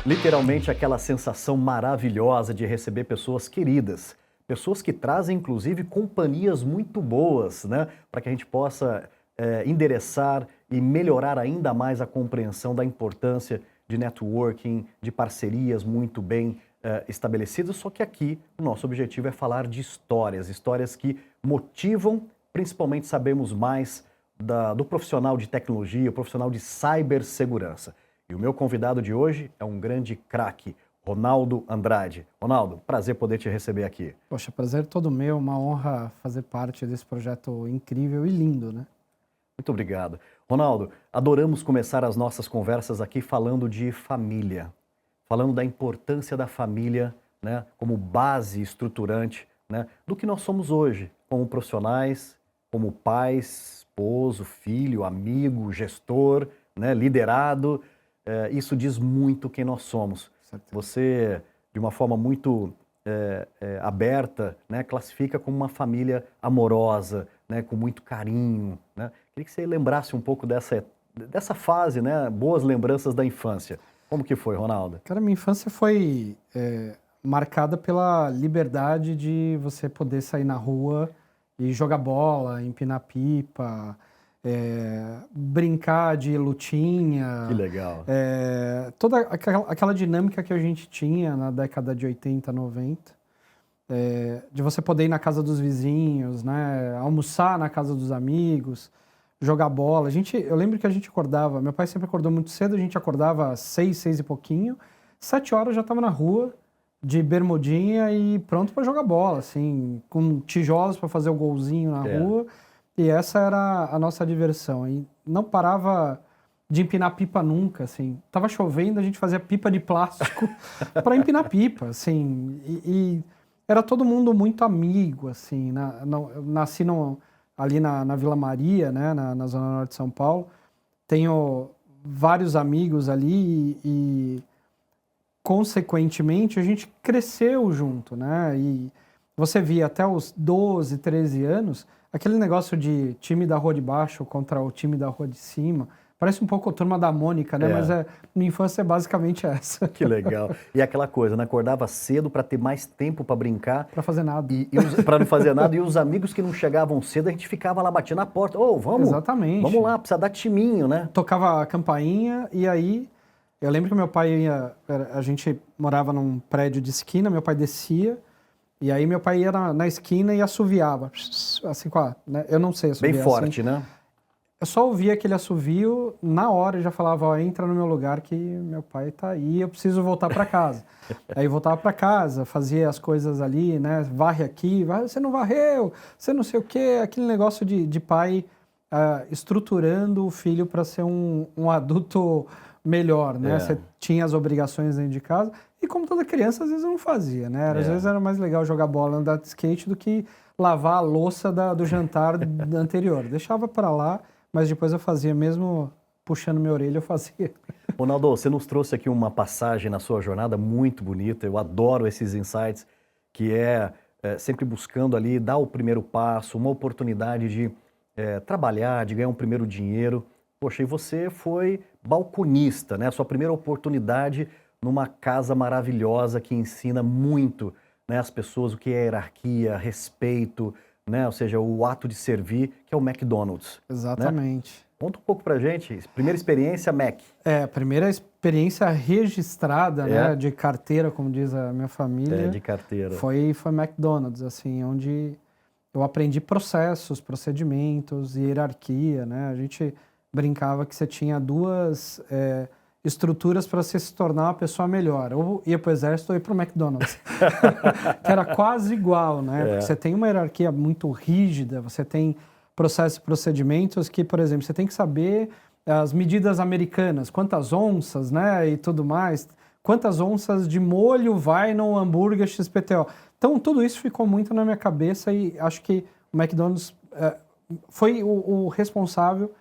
Literalmente aquela sensação maravilhosa de receber pessoas queridas, pessoas que trazem inclusive companhias muito boas, né? Para que a gente possa endereçar e melhorar ainda mais a compreensão da importância de networking, de parcerias muito bem estabelecidas. Só que aqui o nosso objetivo é falar de histórias, histórias que motivam, principalmente sabemos mais do profissional de tecnologia, o profissional de cibersegurança. E o meu convidado de hoje é um grande craque, Ronaldo Andrade. Ronaldo, prazer poder te receber aqui. Poxa, prazer todo meu, uma honra fazer parte desse projeto incrível e lindo, né? Muito obrigado. Ronaldo, adoramos começar as nossas conversas aqui falando de família, falando da importância da família, né, como base estruturante, né, do que nós somos hoje, como profissionais, como pais, esposo, filho, amigo, gestor, né, liderado. Isso diz muito quem nós somos. Você, de uma forma muito aberta, né, classifica como uma família amorosa, né, com muito carinho, né? Queria que você lembrasse um pouco dessa fase, né, boas lembranças da infância. Como que foi, Ronaldo? Cara, minha infância foi marcada pela liberdade de você poder sair na rua e jogar bola, empinar pipa, brincar de lutinha. Que legal. Toda aquela dinâmica que a gente tinha na década de 80, 90. De você poder ir na casa dos vizinhos, né, almoçar na casa dos amigos, jogar bola. Eu lembro que a gente acordava, meu pai sempre acordou muito cedo, a gente acordava às 6 e pouquinho, 7 horas já estava na rua, de bermudinha e pronto para jogar bola, assim, com tijolos para fazer o golzinho na rua. E essa era a nossa diversão. E não parava de empinar pipa nunca, assim. Tava chovendo, a gente fazia pipa de plástico para empinar pipa, assim. E era todo mundo muito amigo, assim. Eu nasci ali na Vila Maria, né, na Zona Norte de São Paulo. Tenho vários amigos ali e consequentemente, a gente cresceu junto, né? E você via até os 12, 13 anos, aquele negócio de time da rua de baixo contra o time da rua de cima. Parece um pouco a Turma da Mônica, né? Mas minha infância é basicamente essa. Que legal. E aquela coisa, né? Acordava cedo para ter mais tempo para brincar. Para fazer nada. Para não fazer nada. E os amigos que não chegavam cedo, a gente ficava lá batendo na porta. Ô, vamos. Exatamente. Vamos lá, precisa dar timinho, né? Tocava a campainha e aí... Eu lembro que meu pai a gente morava num prédio de esquina, meu pai descia, e aí meu pai ia na esquina e assoviava, assim, né? Eu não sei assoviar. Bem forte, assim, né? Eu só ouvia aquele assovio, na hora eu já falava, ó, entra no meu lugar que meu pai tá aí, eu preciso voltar para casa. Aí voltava para casa, fazia as coisas ali, né? Varre aqui, você não varreu, você não sei o quê, aquele negócio de pai estruturando o filho para ser um adulto melhor, né? Você tinha as obrigações dentro de casa e como toda criança, às vezes eu não fazia, né? Às vezes era mais legal jogar bola, andar de skate do que lavar a louça do jantar anterior. Deixava para lá, mas depois eu fazia, mesmo puxando minha orelha, eu fazia. Ronaldo, você nos trouxe aqui uma passagem na sua jornada muito bonita, eu adoro esses insights, que sempre buscando ali dar o primeiro passo, uma oportunidade de trabalhar, de ganhar um primeiro dinheiro. Poxa, e você foi balconista, né? Sua primeira oportunidade numa casa maravilhosa que ensina muito, né, as pessoas o que é hierarquia, respeito, né? Ou seja, o ato de servir, que é o McDonald's. Exatamente. Né? Conta um pouco pra gente. Primeira experiência, Mac. Primeira experiência registrada, né, de carteira, como diz a minha família. De carteira. Foi McDonald's, assim, onde eu aprendi processos, procedimentos, hierarquia, né? A gente brincava que você tinha duas estruturas para você se tornar uma pessoa melhor. Ou ia para o exército ou ia para o McDonald's. Que era quase igual, né? Porque você tem uma hierarquia muito rígida, você tem processos e procedimentos que, por exemplo, você tem que saber as medidas americanas, quantas onças, né? E tudo mais. Quantas onças de molho vai no hambúrguer XPTO. Então, tudo isso ficou muito na minha cabeça e acho que o McDonald's foi o responsável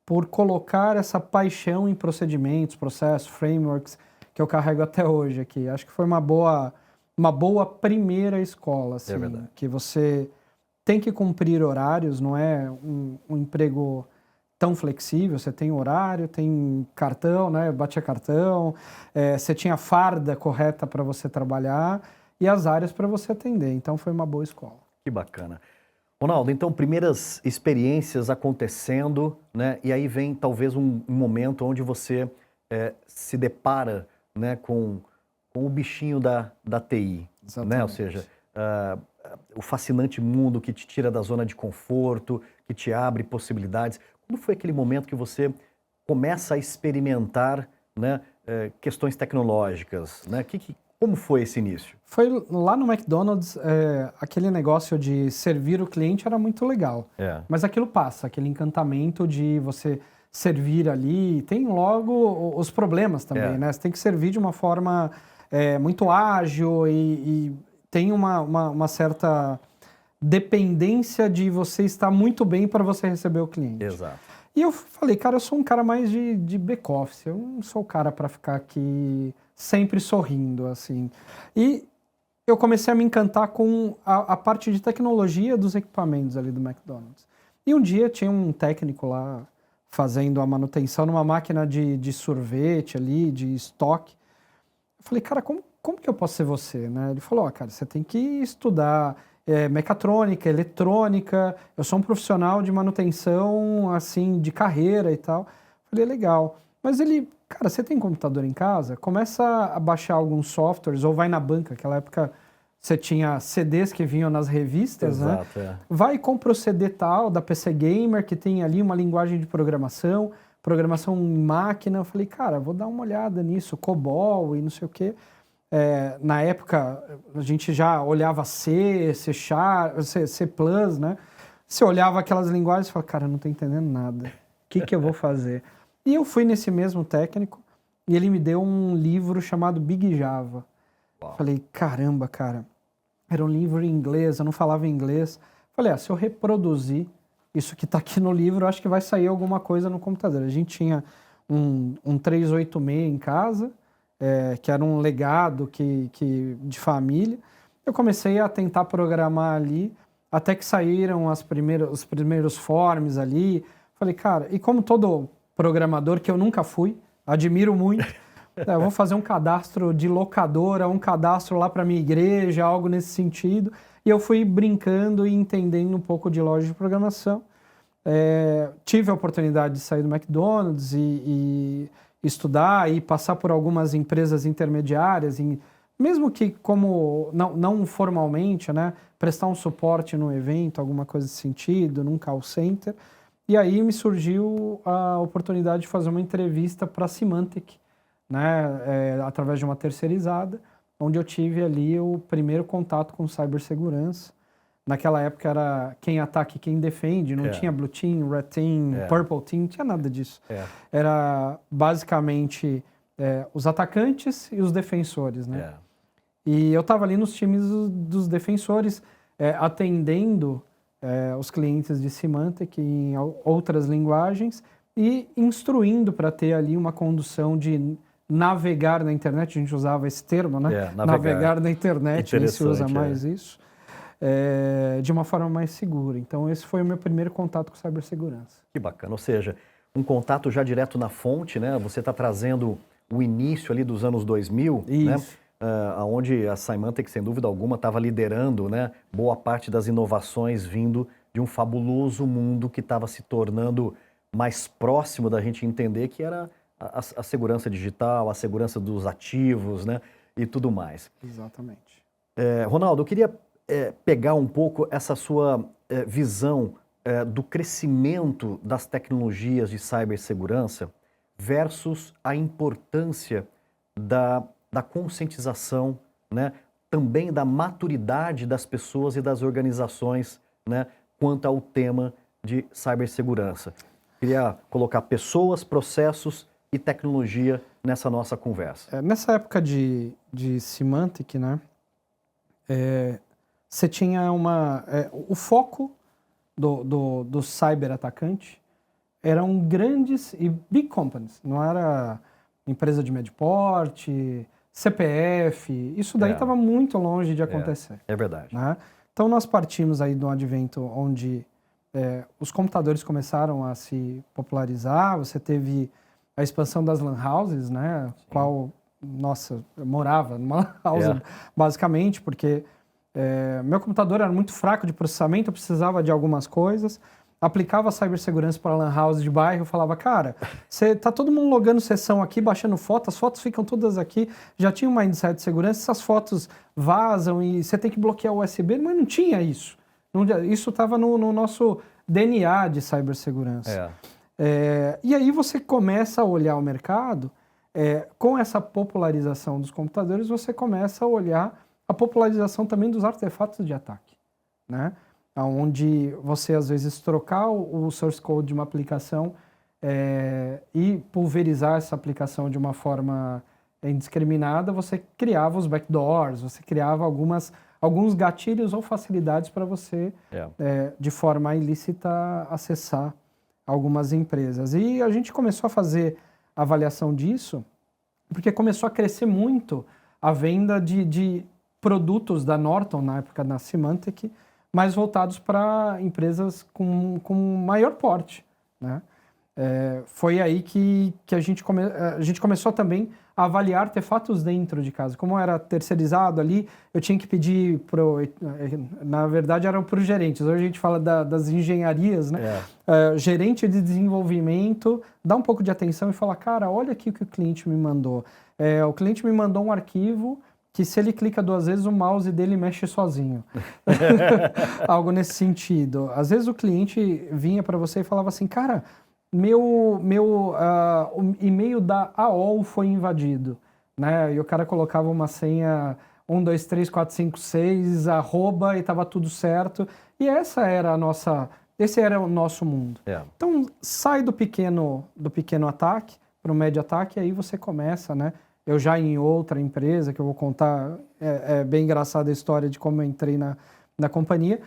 por colocar essa paixão em procedimentos, processos, frameworks, que eu carrego até hoje aqui. Acho que foi uma boa primeira escola, assim, que você tem que cumprir horários, não é um emprego tão flexível, você tem horário, tem cartão, né? Batia cartão, você tinha a farda correta para você trabalhar e as áreas para você atender. Então foi uma boa escola. Que bacana. Ronaldo, então, primeiras experiências acontecendo, né? E aí vem talvez um momento onde você se depara, né, com o bichinho da TI, né? Ou seja, o fascinante mundo que te tira da zona de conforto, que te abre possibilidades. Como foi aquele momento que você começa a experimentar, né, questões tecnológicas, né? Como foi esse início? Foi lá no McDonald's, aquele negócio de servir o cliente era muito legal. Mas aquilo passa, aquele encantamento de você servir ali. Tem logo os problemas também, né? Você tem que servir de uma forma muito ágil e tem uma certa dependência de você estar muito bem para você receber o cliente. Exato. E eu falei, cara, eu sou um cara mais de back-office, eu não sou o cara para ficar aqui sempre sorrindo, assim. E eu comecei a me encantar com a parte de tecnologia dos equipamentos ali do McDonald's. E um dia tinha um técnico lá fazendo a manutenção numa máquina de sorvete ali, de estoque. Eu falei, cara, como que eu posso ser você, né? Ele falou, cara, você tem que estudar mecatrônica, eletrônica, eu sou um profissional de manutenção, assim, de carreira e tal. Falei, legal. Mas ele, cara, você tem computador em casa? Começa a baixar alguns softwares, ou vai na banca, naquela época você tinha CDs que vinham nas revistas, exato, né? Vai e compra o CD tal, da PC Gamer, que tem ali uma linguagem de programação em máquina. Eu falei, cara, vou dar uma olhada nisso, COBOL e não sei o quê. Na época, a gente já olhava C, C Sharp, C++, né? Você olhava aquelas linguagens e falava, cara, eu não tô entendendo nada. O que eu vou fazer? E eu fui nesse mesmo técnico e ele me deu um livro chamado Big Java. Uau. Falei, caramba, cara. Era um livro em inglês, eu não falava inglês. Falei, se eu reproduzir isso que tá aqui no livro, eu acho que vai sair alguma coisa no computador. A gente tinha um 386 em casa, que era um legado de família. Eu comecei a tentar programar ali, até que saíram os primeiros forms ali. Falei, cara, e como todo programador, que eu nunca fui, admiro muito, eu vou fazer um cadastro de locadora, um cadastro lá para minha igreja, algo nesse sentido. E eu fui brincando e entendendo um pouco de lógica de programação. Tive a oportunidade de sair do McDonald's e estudar e passar por algumas empresas intermediárias, mesmo que como não formalmente, né, prestar um suporte no evento, alguma coisa desse sentido, num call center. E aí me surgiu a oportunidade de fazer uma entrevista para a Symantec, né, através de uma terceirizada, onde eu tive ali o primeiro contato com cibersegurança. Naquela época era quem ataca e quem defende, não tinha Blue Team, Red Team, Purple Team, não tinha nada disso. Era basicamente os atacantes e os defensores, né? E eu estava ali nos times dos defensores, atendendo os clientes de Symantec em outras linguagens e instruindo para ter ali uma condução de navegar na internet. A gente usava esse termo, né? Navegar na internet, nem se usa mais isso. De uma forma mais segura. Então, esse foi o meu primeiro contato com cibersegurança. Que bacana. Ou seja, um contato já direto na fonte, né? Você está trazendo o início ali dos anos 2000, né? Onde a Symantec, sem dúvida alguma, estava liderando, né, boa parte das inovações vindo de um fabuloso mundo que estava se tornando mais próximo da gente entender, que era a segurança digital, a segurança dos ativos, né, e tudo mais. Exatamente. Ronaldo, eu queria pegar um pouco essa sua visão do crescimento das tecnologias de cibersegurança versus a importância da conscientização, né, também da maturidade das pessoas e das organizações, né, quanto ao tema de cibersegurança. Queria colocar pessoas, processos e tecnologia nessa nossa conversa. Nessa época de Symantec, né, você tinha o foco do cyberatacante eram grandes e big companies, não era empresa de médio porte, CPF, isso daí estava muito longe de acontecer. É verdade. Né? Então nós partimos aí de um advento onde os computadores começaram a se popularizar, você teve a expansão das lan houses, né? Qual, nossa, eu morava numa lan house, basicamente, porque meu computador era muito fraco de processamento, eu precisava de algumas coisas, aplicava cibersegurança para a lan house de bairro, falava, cara, tá todo mundo logando sessão aqui, baixando fotos, as fotos ficam todas aqui, já tinha um mindset de segurança, essas fotos vazam e você tem que bloquear o USB, mas não tinha isso. Isso estava no nosso DNA de cibersegurança. E aí você começa a olhar o mercado, com essa popularização dos computadores, você começa a olhar a popularização também dos artefatos de ataque, né? Onde você, às vezes, trocar o source code de uma aplicação e pulverizar essa aplicação de uma forma indiscriminada, você criava os backdoors, você criava alguns gatilhos ou facilidades para você, de forma ilícita, acessar algumas empresas. E a gente começou a fazer avaliação disso, porque começou a crescer muito a venda de produtos da Norton, na época da Symantec, mais voltados para empresas com maior porte, né? Foi aí que a gente começou também a avaliar artefatos dentro de casa. Como era terceirizado ali, eu tinha que pedir na verdade eram para os gerentes, hoje a gente fala das engenharias, né? Gerente de desenvolvimento, dá um pouco de atenção e fala, cara, olha aqui o que o cliente me mandou. O cliente me mandou um arquivo que se ele clica 2 vezes, o mouse dele mexe sozinho. Algo nesse sentido. Às vezes o cliente vinha para você e falava assim, cara, o e-mail da AOL foi invadido, né? E o cara colocava uma senha 1, 2, 3, 4, 5, 6, arroba, e estava tudo certo. E esse era o nosso mundo. Então, sai do pequeno ataque para o médio ataque, e aí você começa, né? Eu já em outra empresa, que eu vou contar, é bem engraçada a história de como eu entrei na companhia.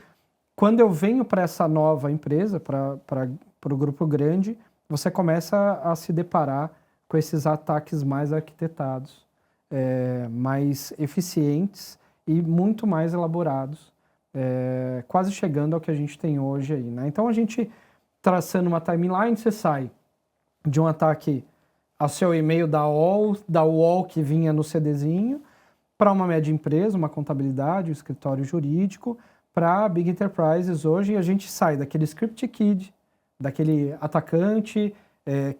Quando eu venho para essa nova empresa, para o grupo grande, você começa a se deparar com esses ataques mais arquitetados, mais eficientes e muito mais elaborados, quase chegando ao que a gente tem hoje aí, né? Então, a gente, traçando uma timeline, você sai de um ataque ao seu e-mail da UOL que vinha no CDzinho, para uma média empresa, uma contabilidade, um escritório jurídico, para Big Enterprises hoje, e a gente sai daquele script kid, daquele atacante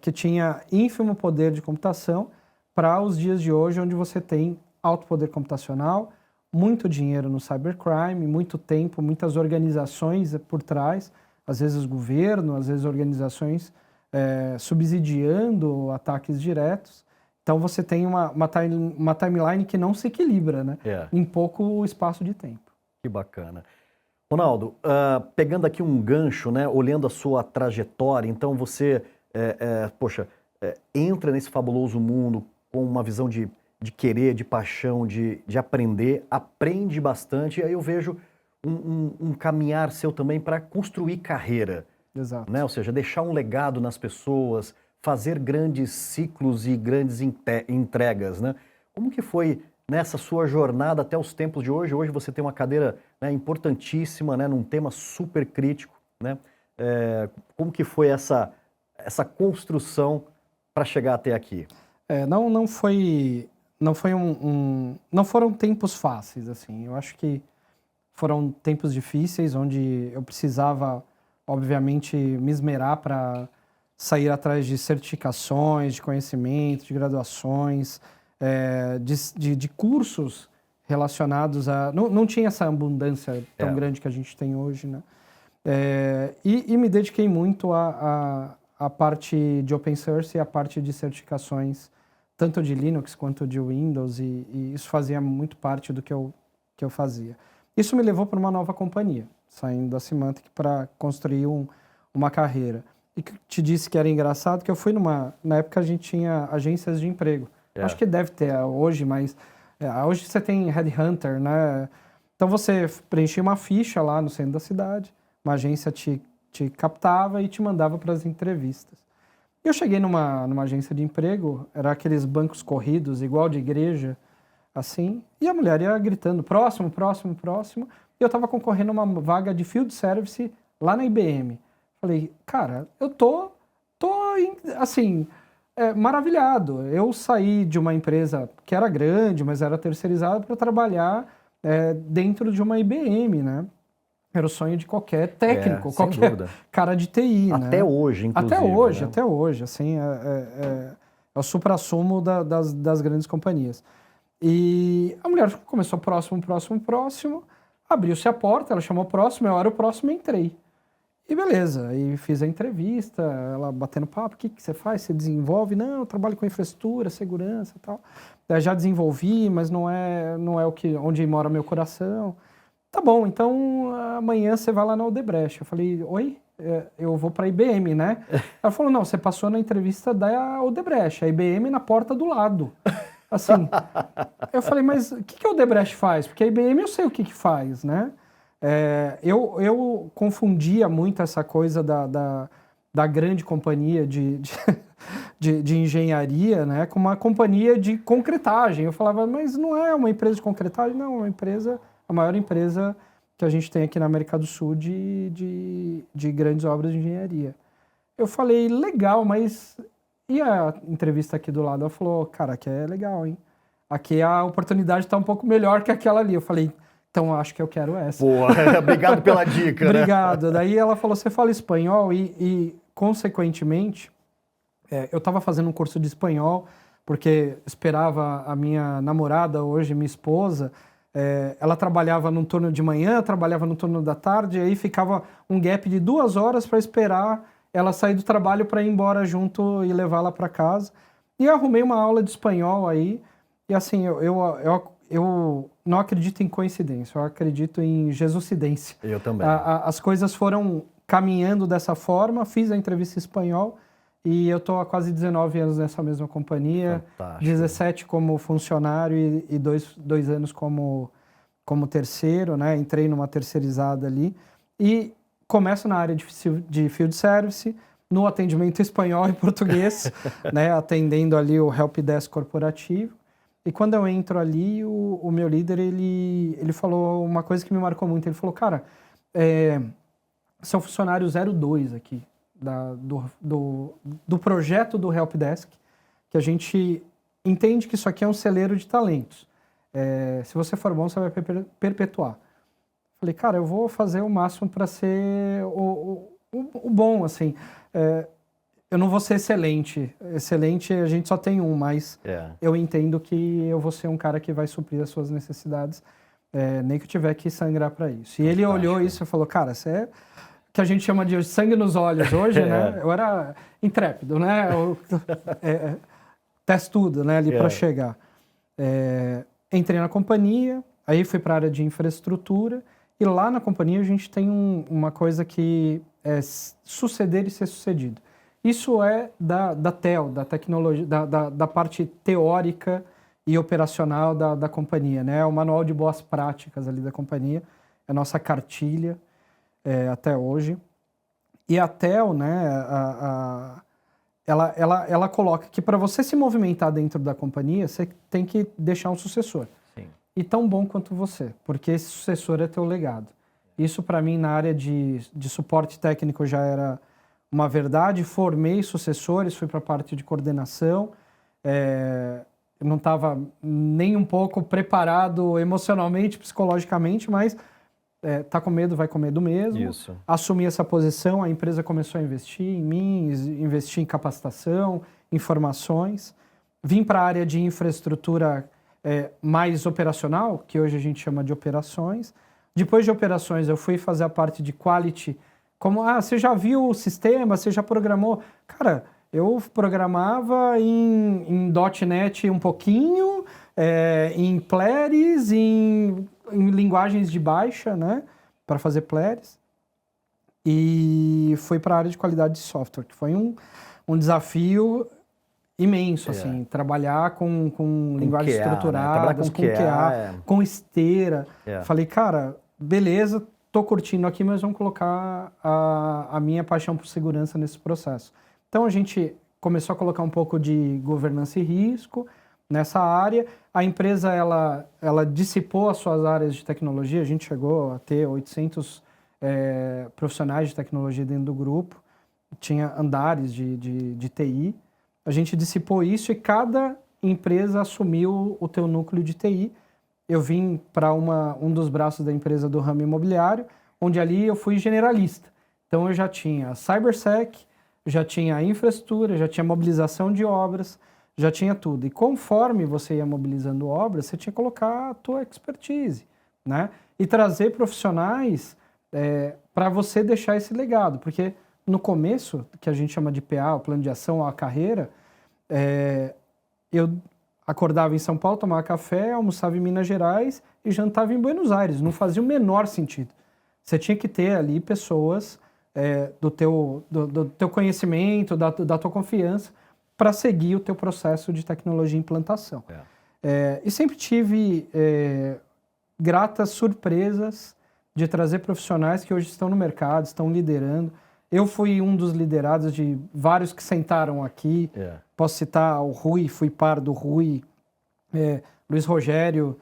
que tinha ínfimo poder de computação, para os dias de hoje, onde você tem alto poder computacional, muito dinheiro no cybercrime, muito tempo, muitas organizações por trás, às vezes governo, às vezes organizações subsidiando ataques diretos. Então você tem uma timeline que não se equilibra, né? Em pouco espaço de tempo. Que bacana. Ronaldo, pegando aqui um gancho, né, olhando a sua trajetória, então você, entra nesse fabuloso mundo com uma visão de querer, de paixão, de aprender, aprende bastante, e aí eu vejo um caminhar seu também para construir carreira. Exato. Né? Ou seja, deixar um legado nas pessoas, fazer grandes ciclos e grandes entregas, né? Como que foi nessa sua jornada até os tempos de hoje? Hoje você tem uma cadeira, né, importantíssima, né, num tema super crítico, né? Como que foi essa construção para chegar até aqui? Não foram tempos fáceis, assim. Eu acho que foram tempos difíceis, onde eu precisava, obviamente, me esmerar para sair atrás de certificações, de conhecimento, de graduações, de cursos relacionados a... Não tinha essa abundância tão grande que a gente tem hoje, né? E me dediquei muito à parte de open source e à parte de certificações, tanto de Linux quanto de Windows, e isso fazia muito parte do que eu fazia. Isso me levou para uma nova companhia, saindo da Symantec para construir uma carreira. E que te disse que era engraçado, que eu fui na época a gente tinha agências de emprego. Acho que deve ter hoje, mas hoje você tem Headhunter, né? Então você preenchia uma ficha lá no centro da cidade, uma agência te captava e te mandava para as entrevistas. Eu cheguei numa agência de emprego, era aqueles bancos corridos, igual de igreja, assim, e a mulher ia gritando, próximo, próximo, próximo, e eu estava concorrendo a uma vaga de Field Service lá na IBM. Falei, cara, eu tô assim, maravilhado. Eu saí de uma empresa que era grande, mas era terceirizada para trabalhar dentro de uma IBM, né? Era o sonho de qualquer técnico, sem qualquer dúvida. cara de TI, né? Até hoje, inclusive. Até hoje, assim, é o suprassumo das grandes companhias. E a mulher começou próximo, abriu-se a porta, ela chamou próximo, eu era o próximo e entrei. E beleza, aí fiz a entrevista, ela batendo papo, o que você faz? Você desenvolve? Não, eu trabalho com infraestrutura, segurança e tal. Daí já desenvolvi, mas não é onde mora meu coração. Tá bom, então amanhã você vai lá na Odebrecht. Eu falei, oi? Eu vou para a IBM, né? Ela falou, não, você passou na entrevista da Odebrecht, a IBM na porta do lado. Assim, eu falei, mas o que a Odebrecht faz? Porque a IBM eu sei o que faz, né? Eu confundia muito essa coisa da grande companhia de engenharia, né, com uma companhia de concretagem. Eu falava, mas não é uma empresa de concretagem? Não, é uma empresa, a maior empresa que a gente tem aqui na América do Sul de grandes obras de engenharia. Eu falei, legal, mas... E a entrevista aqui do lado? Ela falou, cara, aqui é legal, hein? Aqui a oportunidade está um pouco melhor que aquela ali. Eu falei, então acho que eu quero essa. Boa, obrigado pela dica. Obrigado. Né? Daí ela falou, você fala espanhol e consequentemente, eu estava fazendo um curso de espanhol, porque esperava a minha namorada, hoje minha esposa, ela trabalhava num turno de manhã, trabalhava no turno da tarde, e aí ficava um gap de 2 horas para esperar ela sair do trabalho para ir embora junto e levá-la para casa. E eu arrumei uma aula de espanhol aí, e assim, eu não acredito em coincidência, eu acredito em jesucidência. Eu também. As coisas foram caminhando dessa forma, fiz a entrevista em espanhol e eu estou há quase 19 anos nessa mesma companhia, Fantástico. 17 como funcionário e dois anos como terceiro, né? Entrei numa terceirizada ali e começo na área de field service, no atendimento espanhol e português, né? Atendendo ali o help desk corporativo. E quando eu entro ali, o meu líder, ele falou uma coisa que me marcou muito. Ele falou, cara, você é o funcionário 02 aqui, do projeto do Help Desk, que a gente entende que isso aqui é um celeiro de talentos. Se você for bom, você vai perpetuar. Falei, cara, eu vou fazer o máximo para ser o bom, assim. Eu não vou ser excelente. Excelente a gente só tem um, mas eu entendo que eu vou ser um cara que vai suprir as suas necessidades, nem que eu tiver que sangrar para isso. E ele olhou isso e falou, cara, você é que a gente chama de sangue nos olhos hoje, né? Eu era intrépido, né? Testudo, né? Ali para chegar. Entrei na companhia, aí fui para a área de infraestrutura, e lá na companhia a gente tem uma coisa que é suceder e ser sucedido. Isso é da TEL, da tecnologia, da parte teórica e operacional da companhia, né? O manual de boas práticas ali da companhia, é a nossa cartilha até hoje. E a TEL, né, ela coloca que para você se movimentar dentro da companhia, você tem que deixar um sucessor. Sim. E tão bom quanto você, porque esse sucessor é teu legado. Isso para mim na área de suporte técnico já era uma verdade. Formei sucessores, fui para a parte de coordenação, eu não estava nem um pouco preparado emocionalmente, psicologicamente, mas tá com medo, vai com medo mesmo. Isso. Assumi essa posição, a empresa começou a investir em mim, investir em capacitação, informações. Vim para a área de infraestrutura mais operacional, que hoje a gente chama de operações. Depois de operações, eu fui fazer a parte de quality, como, você já viu o sistema, você já programou? Cara, eu programava em .NET um pouquinho, em Pleris, em linguagens de baixa, né, para fazer Pleris. E fui para a área de qualidade de software, que foi um desafio imenso, assim, trabalhar com linguagens QA, estruturadas, né? com QA, com esteira. Falei, cara, beleza, tô curtindo aqui, mas vamos colocar a minha paixão por segurança nesse processo. Então a gente começou a colocar um pouco de governança e risco nessa área. A empresa, ela dissipou as suas áreas de tecnologia, a gente chegou a ter 800 profissionais de tecnologia dentro do grupo, tinha andares de TI. A gente dissipou isso e cada empresa assumiu o teu núcleo de TI. Eu vim para um dos braços da empresa do ramo imobiliário, onde ali eu fui generalista. Então eu já tinha CyberSec, já tinha infraestrutura, já tinha mobilização de obras, já tinha tudo. E conforme você ia mobilizando obras, você tinha que colocar a tua expertise, né? E trazer profissionais para você deixar esse legado. Porque no começo, que a gente chama de PA, o plano de ação, a carreira, eu acordava em São Paulo, tomava café, almoçava em Minas Gerais e jantava em Buenos Aires. Não fazia o menor sentido. Você tinha que ter ali pessoas do teu conhecimento, da tua confiança, para seguir o teu processo de tecnologia e implantação. E sempre tive gratas surpresas de trazer profissionais que hoje estão no mercado, estão liderando. Eu fui um dos liderados de vários que sentaram aqui. Posso citar o Rui, fui par do Rui, Luiz Rogério,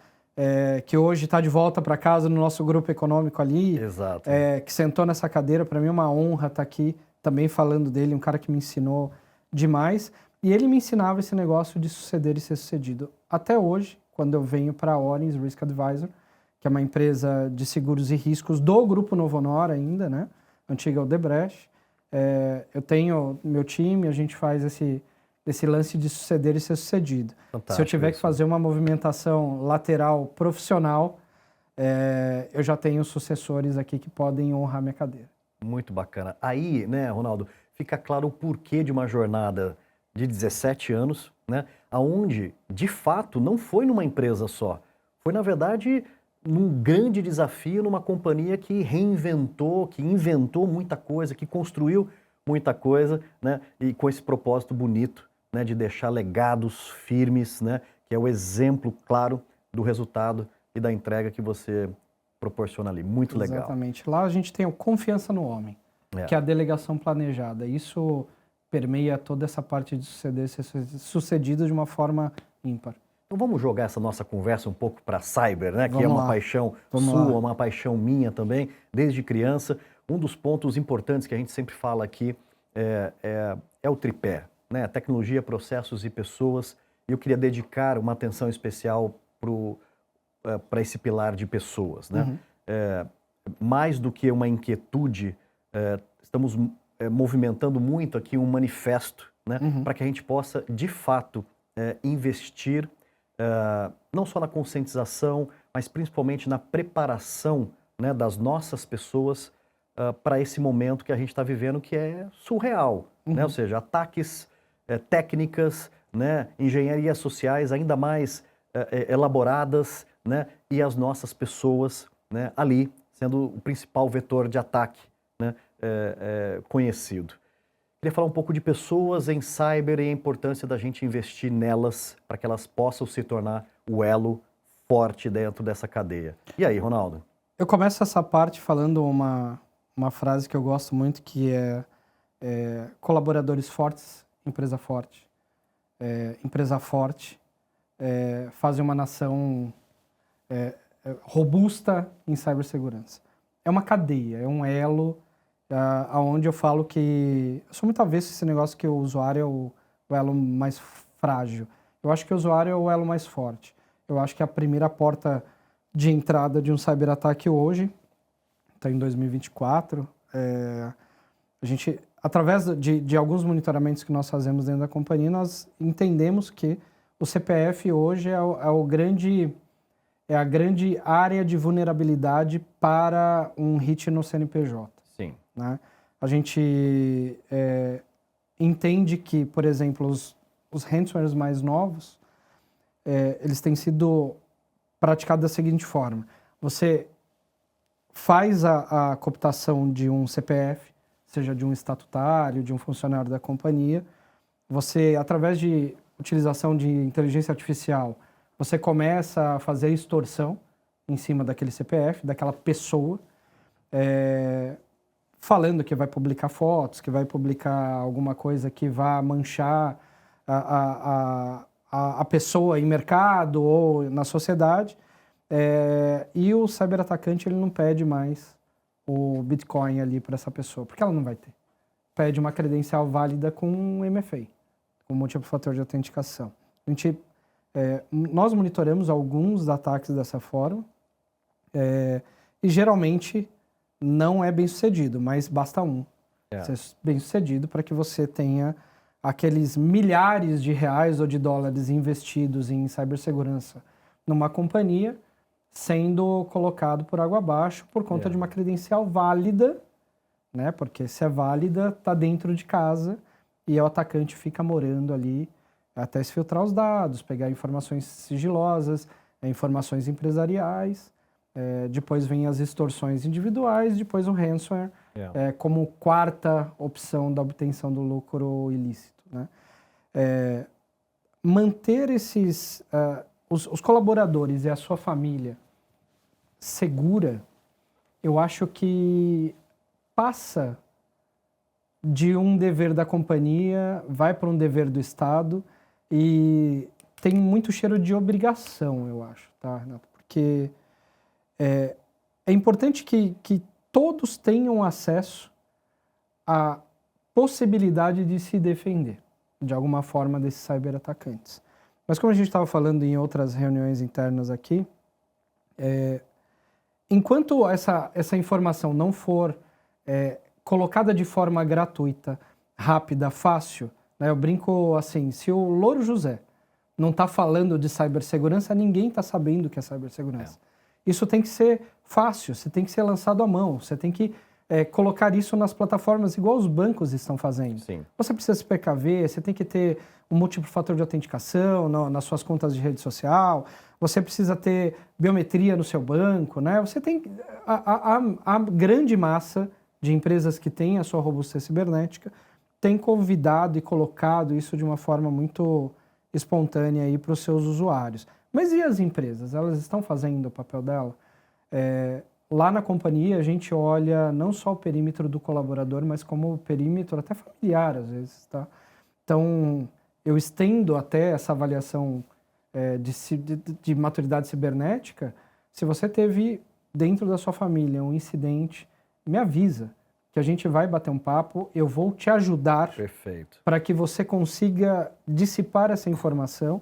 que hoje está de volta para casa no nosso grupo econômico ali. Exato. Que sentou nessa cadeira. Para mim é uma honra estar aqui também falando dele, um cara que me ensinou demais. E ele me ensinava esse negócio de suceder e ser sucedido. Até hoje, quando eu venho para a Orens Risk Advisor, que é uma empresa de seguros e riscos do Grupo Novo Honor ainda, né? Antiga Odebrecht. Eu tenho meu time, a gente faz esse lance de suceder e ser sucedido. Fantástico. Se eu tiver que fazer uma movimentação lateral profissional, eu já tenho sucessores aqui que podem honrar minha cadeira. Muito bacana. Aí, né, Ronaldo, fica claro o porquê de uma jornada de 17 anos, né, aonde, de fato, não foi numa empresa só. Foi, na verdade, num grande desafio, numa companhia que reinventou, que inventou muita coisa, que construiu muita coisa, né, e com esse propósito bonito, né, de deixar legados firmes, né, que é o exemplo claro do resultado e da entrega que você proporciona ali. Muito legal. Exatamente. Lá a gente tem a confiança no homem, que é a delegação planejada. Isso permeia toda essa parte de suceder, ser sucedido de uma forma ímpar. Então vamos jogar essa nossa conversa um pouco para cyber, né? Que é Vamos uma lá. paixão Vamos sua, lá. uma paixão minha também, desde criança. Um dos pontos importantes que a gente sempre fala aqui é o tripé, né? Tecnologia, processos e pessoas. E eu queria dedicar uma atenção especial para esse pilar de pessoas, né? Mais do que uma inquietude, estamos movimentando muito aqui um manifesto, né? Para que a gente possa, de fato, investir não só na conscientização, mas principalmente na preparação, né, das nossas pessoas para esse momento que a gente está vivendo, que é surreal, né? Ou seja, ataques, técnicas, né, engenharias sociais ainda mais elaboradas, né, e as nossas pessoas, né, ali sendo o principal vetor de ataque, né, conhecido. Queria falar um pouco de pessoas em cyber e a importância da gente investir nelas para que elas possam se tornar o elo forte dentro dessa cadeia. E aí, Ronaldo? Eu começo essa parte falando uma frase que eu gosto muito, que é colaboradores fortes, empresa forte. Empresa forte faz uma nação robusta em cibersegurança. É uma cadeia, é um elo onde eu falo que... Eu sou muito avesso a esse negócio que o usuário é o elo mais frágil. Eu acho que o usuário é o elo mais forte. Eu acho que a primeira porta de entrada de um cyberataque hoje, está em 2024, a gente, através de alguns monitoramentos que nós fazemos dentro da companhia, nós entendemos que o CPF hoje é a grande área de vulnerabilidade para um hit no CNPJ. Sim. Né? A gente entende que, por exemplo, os ransomwares mais novos, eles têm sido praticados da seguinte forma. Você faz a cooptação de um CPF, seja de um estatutário, de um funcionário da companhia. Você, através de utilização de inteligência artificial, você começa a fazer extorsão em cima daquele CPF, daquela pessoa, falando que vai publicar fotos, que vai publicar alguma coisa que vá manchar a pessoa em mercado ou na sociedade. E o cyberatacante ele não pede mais o Bitcoin ali para essa pessoa, porque ela não vai ter. Pede uma credencial válida com um MFA, com múltiplo fator de autenticação. Nós monitoramos alguns ataques dessa forma, e geralmente não é bem sucedido, mas basta um ser bem sucedido para que você tenha aqueles milhares de reais ou de dólares investidos em cibersegurança numa companhia sendo colocado por água abaixo por conta de uma credencial válida, né? Porque se é válida, está dentro de casa e o atacante fica morando ali até se filtrar os dados, pegar informações sigilosas, informações empresariais, depois vem as extorsões individuais, depois o ransomware como quarta opção da obtenção do lucro ilícito, né? Manter esses os colaboradores e a sua família segura, eu acho que passa de um dever da companhia, vai para um dever do Estado e tem muito cheiro de obrigação, eu acho, tá, Renato? Porque é importante que todos tenham acesso à possibilidade de se defender, de alguma forma, desses cyberatacantes. Mas como a gente estava falando em outras reuniões internas aqui, enquanto essa informação não for colocada de forma gratuita, rápida, fácil, né, eu brinco assim, se o Louro José não está falando de cibersegurança, ninguém está sabendo o que é cibersegurança. Isso tem que ser fácil, você tem que ser lançado à mão, você tem que colocar isso nas plataformas igual os bancos estão fazendo. Sim. Você precisa se precaver, você tem que ter um múltiplo fator de autenticação nas suas contas de rede social, você precisa ter biometria no seu banco, né? Você tem a grande massa de empresas que têm a sua robustez cibernética tem convidado e colocado isso de uma forma muito espontânea aí para os seus usuários. Mas e as empresas? Elas estão fazendo o papel dela? Lá na companhia a gente olha não só o perímetro do colaborador, mas como o perímetro até familiar às vezes, tá? Então eu estendo até essa avaliação de maturidade cibernética. Se você teve dentro da sua família um incidente, me avisa que a gente vai bater um papo, eu vou te ajudar para que você consiga dissipar essa informação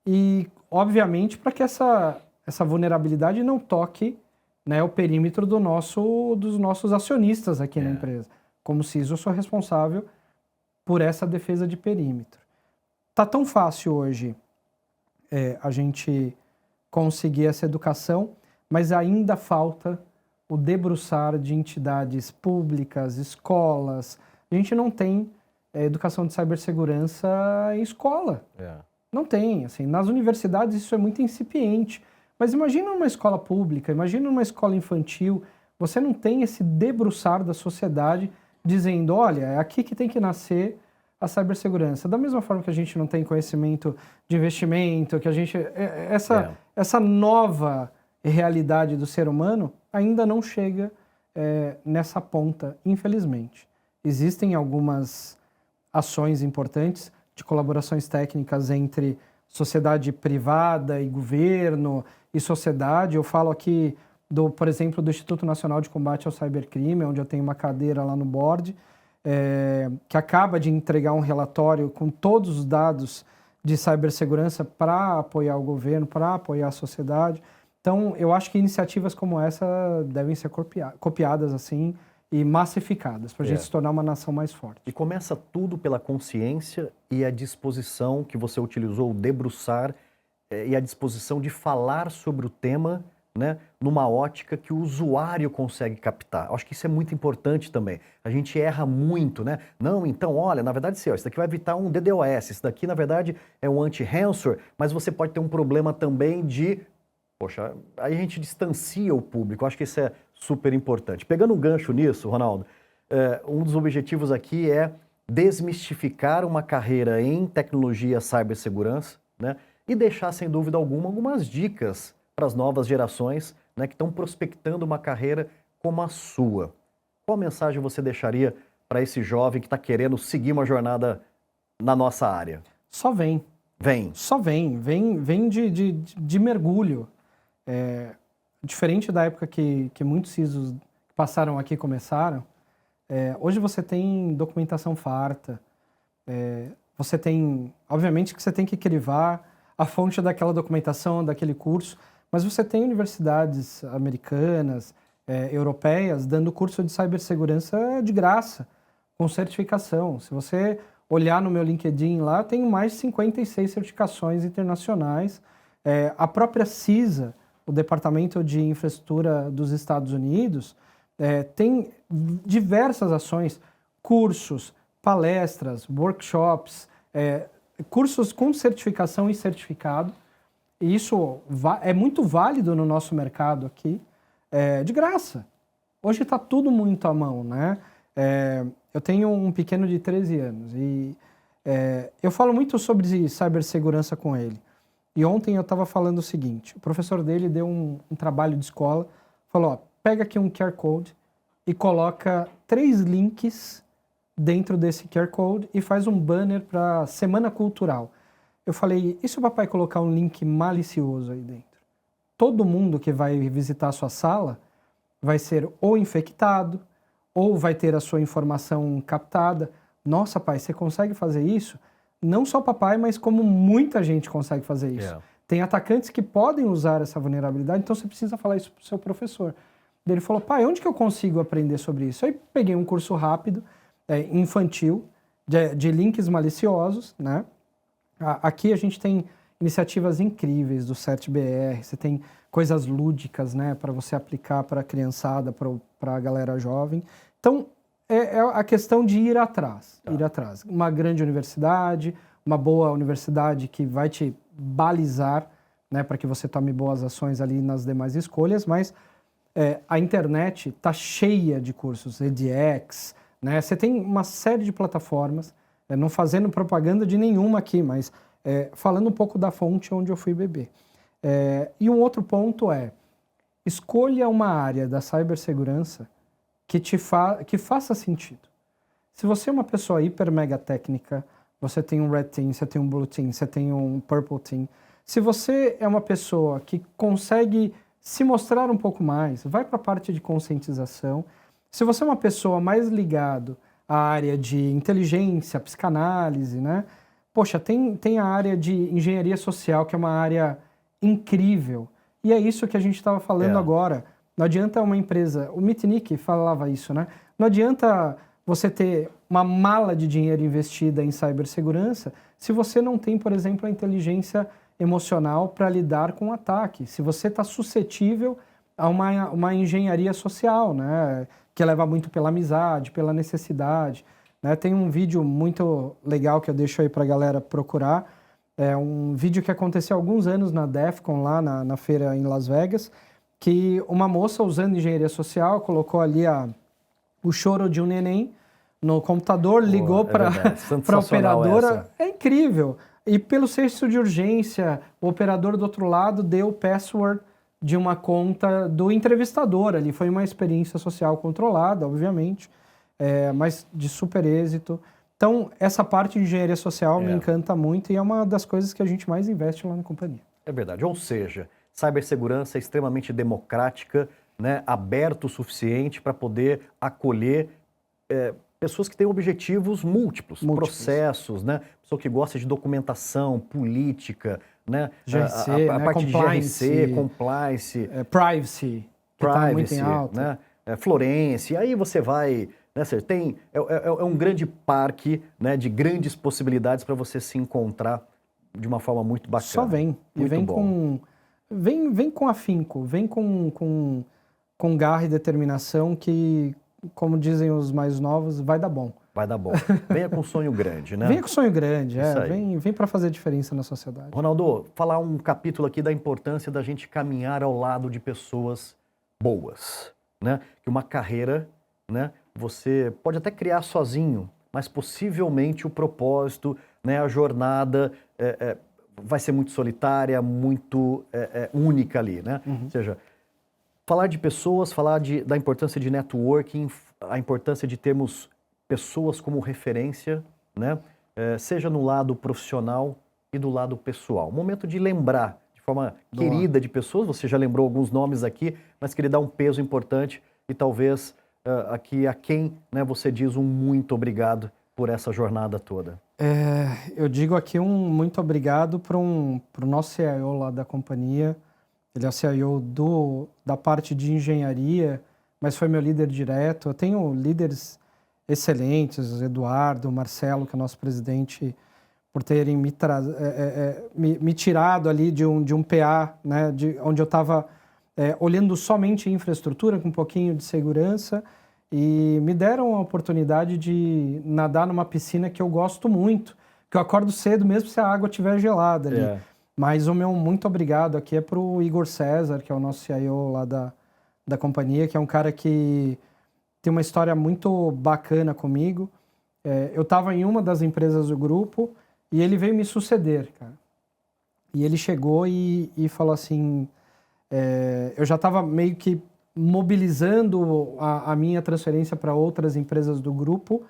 e, obviamente, para que essa vulnerabilidade não toque, né, o perímetro dos nossos acionistas aqui na empresa. Como CISO, eu sou responsável por essa defesa de perímetro. Tá tão fácil hoje a gente conseguir essa educação, mas ainda falta o debruçar de entidades públicas, escolas. A gente não tem educação de cibersegurança em escola. Não tem. Assim, nas universidades isso é muito incipiente. Mas imagina uma escola pública, imagina uma escola infantil, você não tem esse debruçar da sociedade dizendo, olha, é aqui que tem que nascer a cibersegurança. Da mesma forma que a gente não tem conhecimento de investimento, que a gente... Essa nova realidade do ser humano ainda não chega nessa ponta, infelizmente. Existem algumas ações importantes de colaborações técnicas entre sociedade privada e governo e sociedade. Eu falo aqui, por exemplo, do Instituto Nacional de Combate ao Cybercrime, onde eu tenho uma cadeira lá no board, que acaba de entregar um relatório com todos os dados de cibersegurança para apoiar o governo, para apoiar a sociedade. Então, eu acho que iniciativas como essa devem ser copiadas assim e massificadas para a gente se tornar uma nação mais forte. E começa tudo pela consciência e a disposição que você utilizou, o debruçar e a disposição de falar sobre o tema, né, numa ótica que o usuário consegue captar. Acho que isso é muito importante também. A gente erra muito, né? Não, então, olha, na verdade, isso daqui vai evitar um DDoS, isso daqui, na verdade, é um anti-ransomware, mas você pode ter um problema também de... Poxa, aí a gente distancia o público, acho que isso é super importante. Pegando um gancho nisso, Ronaldo, um dos objetivos aqui é desmistificar uma carreira em tecnologia cibersegurança, né, e deixar, sem dúvida alguma, algumas dicas para as novas gerações, né, que estão prospectando uma carreira como a sua. Qual mensagem você deixaria para esse jovem que está querendo seguir uma jornada na nossa área? Só vem. Vem. Só vem. Vem de mergulho. Diferente da época que muitos CISOs, passaram aqui começaram, hoje você tem documentação farta, você tem, obviamente que você tem que crivar a fonte daquela documentação, daquele curso, mas você tem universidades americanas, europeias, dando curso de cibersegurança de graça, com certificação. Se você olhar no meu LinkedIn lá, eu tenho mais de 56 certificações internacionais. A própria CISA, o Departamento de Infraestrutura dos Estados Unidos, tem diversas ações, cursos, palestras, workshops, cursos com certificação e certificado. E isso é muito válido no nosso mercado aqui, de graça. Hoje está tudo muito à mão, né? Eu tenho um pequeno de 13 anos e eu falo muito sobre cibersegurança com ele. E ontem eu estava falando o seguinte, o professor dele deu um trabalho de escola, falou, ó, pega aqui um QR Code e coloca 3 links dentro desse QR Code e faz um banner para Semana Cultural. Eu falei, e se o papai colocar um link malicioso aí dentro? Todo mundo que vai visitar a sua sala vai ser ou infectado, ou vai ter a sua informação captada. Nossa, pai, você consegue fazer isso? Não só papai, mas como muita gente consegue fazer isso. Tem atacantes que podem usar essa vulnerabilidade, então você precisa falar isso para o seu professor. Ele falou, pai, onde que eu consigo aprender sobre isso? Aí peguei um curso rápido, infantil, de links maliciosos, né? Aqui a gente tem iniciativas incríveis do CertBR, você tem coisas lúdicas, né, para você aplicar para a criançada, para a galera jovem. Então, é a questão de ir atrás, ir atrás. Uma grande universidade, uma boa universidade que vai te balizar, né, para que você tome boas ações ali nas demais escolhas, mas a internet está cheia de cursos, edX, né, você tem uma série de plataformas, não fazendo propaganda de nenhuma aqui, mas falando um pouco da fonte onde eu fui beber. E um outro ponto escolha uma área da cibersegurança que faça sentido. Se você é uma pessoa hiper mega técnica, você tem um Red Team, você tem um Blue Team, você tem um Purple Team. Se você é uma pessoa que consegue se mostrar um pouco mais, vai para a parte de conscientização. Se você é uma pessoa mais ligado à área de inteligência, psicanálise, né? Poxa, tem a área de engenharia social, que é uma área incrível. E é isso que a gente estava falando agora. Não adianta uma empresa... O Mitnick falava isso, né? Não adianta você ter uma mala de dinheiro investida em cibersegurança se você não tem, por exemplo, a inteligência emocional para lidar com o ataque. Se você está suscetível a uma engenharia social, né? Que leva muito pela amizade, pela necessidade. Né? Tem um vídeo muito legal que eu deixo aí para a galera procurar. É um vídeo que aconteceu há alguns anos na DEFCON, lá na feira em Las Vegas, que uma moça usando engenharia social colocou ali o choro de um neném no computador, ligou para a operadora. É incrível. E pelo senso de urgência, o operador do outro lado deu o password de uma conta do entrevistador ali. Foi uma experiência social controlada, obviamente, mas de super êxito. Então, essa parte de engenharia social me encanta muito e é uma das coisas que a gente mais investe lá na companhia. É verdade. Ou seja, cibersegurança é extremamente democrática, né, aberto o suficiente para poder acolher pessoas que têm objetivos múltiplos, processos, né? Pessoa que gosta de documentação, política, né? GRC, a parte de GRC, compliance, privacy, que está muito em alta. Né? Florence, aí você vai... Né, você tem, um grande parque, né, de grandes possibilidades para você se encontrar de uma forma muito bacana. Só vem. E vem com afinco, vem com garra e determinação que, como dizem os mais novos, vai dar bom. Vai dar bom. Venha com sonho grande, né? Venha com sonho grande, vem para fazer diferença na sociedade. Ronaldo, falar um capítulo aqui da importância da gente caminhar ao lado de pessoas boas, né? Que uma carreira, né? Você pode até criar sozinho, mas possivelmente o propósito, né, a jornada vai ser muito solitária, muito única ali, né? Ou seja, falar de pessoas, falar da importância de networking, a importância de termos pessoas como referência, né? Seja no lado profissional e do lado pessoal. Momento de lembrar de forma querida de pessoas, você já lembrou alguns nomes aqui, mas queria dar um peso importante e talvez aqui a quem, né, você diz um muito obrigado por essa jornada toda? Eu digo aqui um muito obrigado para o nosso CIO lá da companhia. Ele é o CIO da parte de engenharia, mas foi meu líder direto. Eu tenho líderes excelentes, Eduardo, Marcelo, que é nosso presidente, por terem me tirado ali de um PA, né, onde eu estava olhando somente infraestrutura, com um pouquinho de segurança, e me deram a oportunidade de nadar numa piscina que eu gosto muito, que eu acordo cedo mesmo se a água estiver gelada ali. Mas o meu muito obrigado aqui é para o Igor César, que é o nosso CIO lá da companhia, que é um cara que tem uma história muito bacana comigo. Eu estava em uma das empresas do grupo e ele veio me suceder, cara. E ele chegou e falou assim, eu já estava meio que mobilizando a minha transferência para outras empresas do grupo,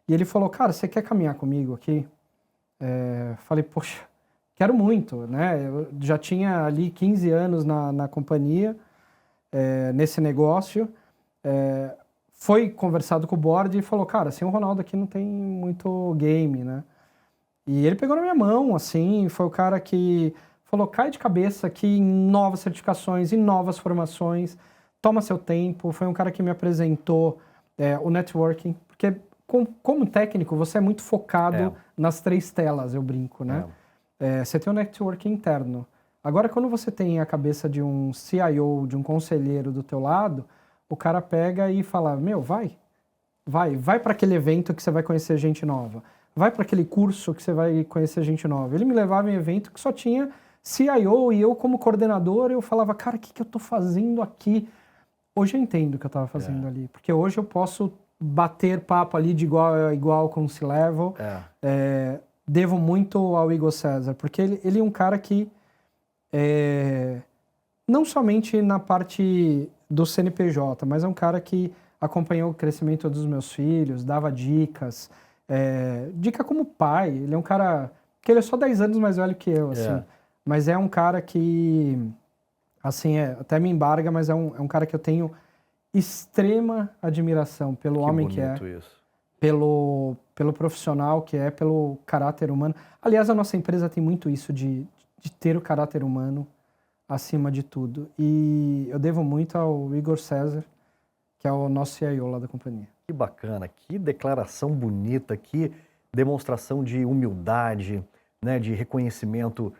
e ele falou, cara, você quer caminhar comigo aqui? Falei, poxa, quero muito, né? Eu já tinha ali 15 anos na companhia, nesse negócio. Foi conversado com o board e falou, cara, sem o Ronaldo aqui não tem muito game, né? E ele pegou na minha mão, assim, foi o cara que falou, cai de cabeça aqui em novas certificações, em novas formações, toma seu tempo. Foi um cara que me apresentou o networking, porque como técnico você é muito focado nas 3 telas, eu brinco, né? Você tem o networking interno. Agora, quando você tem a cabeça de um CIO, de um conselheiro do teu lado, o cara pega e fala, meu, vai para aquele evento que você vai conhecer gente nova, vai para aquele curso que você vai conhecer gente nova. Ele me levava em evento que só tinha CIO e eu como coordenador, eu falava, cara, o que eu tô fazendo aqui? Hoje eu entendo o que eu estava fazendo ali, porque hoje eu posso bater papo ali de igual a igual com o C-Level. Devo muito ao Igor César, porque ele é um cara que, não somente na parte do CNPJ, mas é um cara que acompanhou o crescimento dos meus filhos, dava dicas, dica como pai. Ele é um cara que ele é só 10 anos mais velho que eu, assim, mas é um cara que, assim, até me embarga, mas é um cara que eu tenho extrema admiração pelo homem que é, pelo profissional que é, pelo caráter humano. Aliás, a nossa empresa tem muito isso de ter o caráter humano acima de tudo. E eu devo muito ao Igor César, que é o nosso CIO lá da companhia. Que bacana, que declaração bonita, que demonstração de humildade, né, de reconhecimento,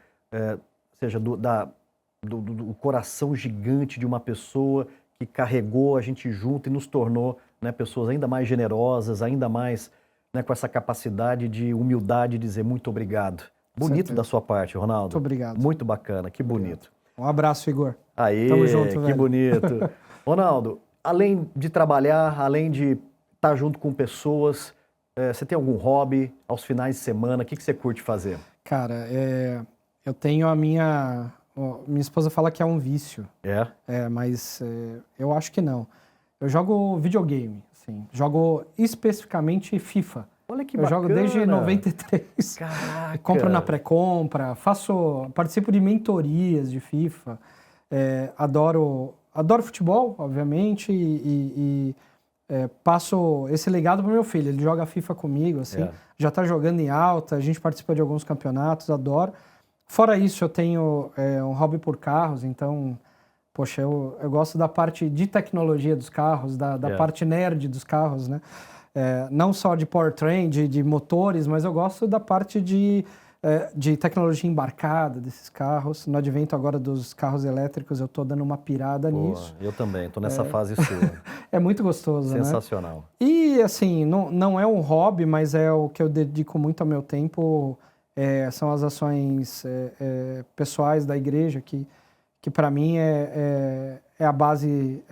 seja do coração gigante de uma pessoa que carregou a gente junto e nos tornou, né, pessoas ainda mais generosas, ainda mais, né, com essa capacidade de humildade de dizer muito obrigado. Bonito da sua parte, Ronaldo. Muito obrigado. Muito bacana, que bonito. Um abraço, Igor. Aí, tamo junto, que velho. bonito. Ronaldo, além de trabalhar, além de estar junto com pessoas, você tem algum hobby aos finais de semana? O que você curte fazer? Cara, eu tenho a minha esposa fala que é um vício. Mas eu acho que não. Eu jogo videogame, assim. Jogo especificamente FIFA. Olha que bacana. Eu jogo desde 93. Caraca! Compro na pré-compra, participo de mentorias de FIFA. Adoro futebol, obviamente, e passo esse legado pro meu filho. Ele joga FIFA comigo, assim. Já tá jogando em alta, a gente participa de alguns campeonatos, adoro. Fora isso, eu tenho um hobby por carros, então, poxa, eu gosto da parte de tecnologia dos carros, da parte nerd dos carros, né? Não só de powertrain, de motores, mas eu gosto da parte de tecnologia embarcada desses carros. No advento agora dos carros elétricos, eu estou dando uma pirada nisso. Eu também, estou nessa fase sua. É muito gostoso, Sensacional. Né? E, assim, não é um hobby, mas é o que eu dedico muito ao meu tempo. São as ações pessoais da igreja, que para mim é a base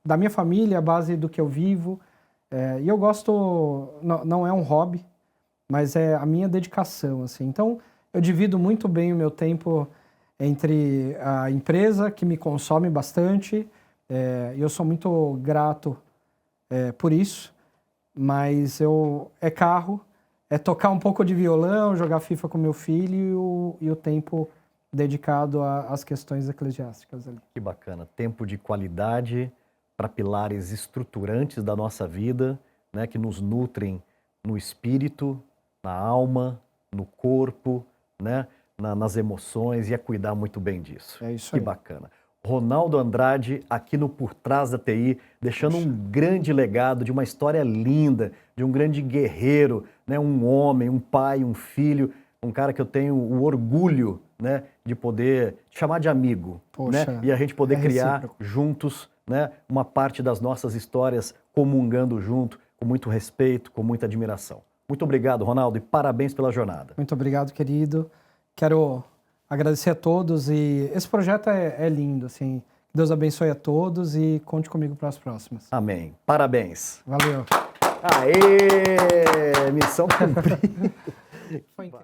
da minha família, a base do que eu vivo. E eu gosto, não é um hobby, mas é a minha dedicação, assim. Então, eu divido muito bem o meu tempo entre a empresa, que me consome bastante, e eu sou muito grato por isso, mas é carro, é tocar um pouco de violão, jogar FIFA com meu filho e o tempo dedicado às questões eclesiásticas ali. Que bacana, tempo de qualidade, para pilares estruturantes da nossa vida, né, que nos nutrem no espírito, na alma, no corpo, né, nas emoções, e a cuidar muito bem disso. É isso Que aí. bacana. Ronaldo Andrade, aqui no Por Trás da TI, deixando um grande legado de uma história linda, de um grande guerreiro, né, um homem, um pai, um filho, um cara que eu tenho o orgulho, né, de poder chamar de amigo, Poxa, né, e a gente poder é criar recíproco. juntos, né, uma parte das nossas histórias, comungando junto, com muito respeito, com muita admiração. Muito obrigado, Ronaldo, e parabéns pela jornada. Muito obrigado, querido. Quero agradecer a todos e esse projeto é lindo, assim. Deus abençoe a todos e conte comigo para as próximas. Amém. Parabéns. Valeu. Aê! Missão cumprida. Foi incrível.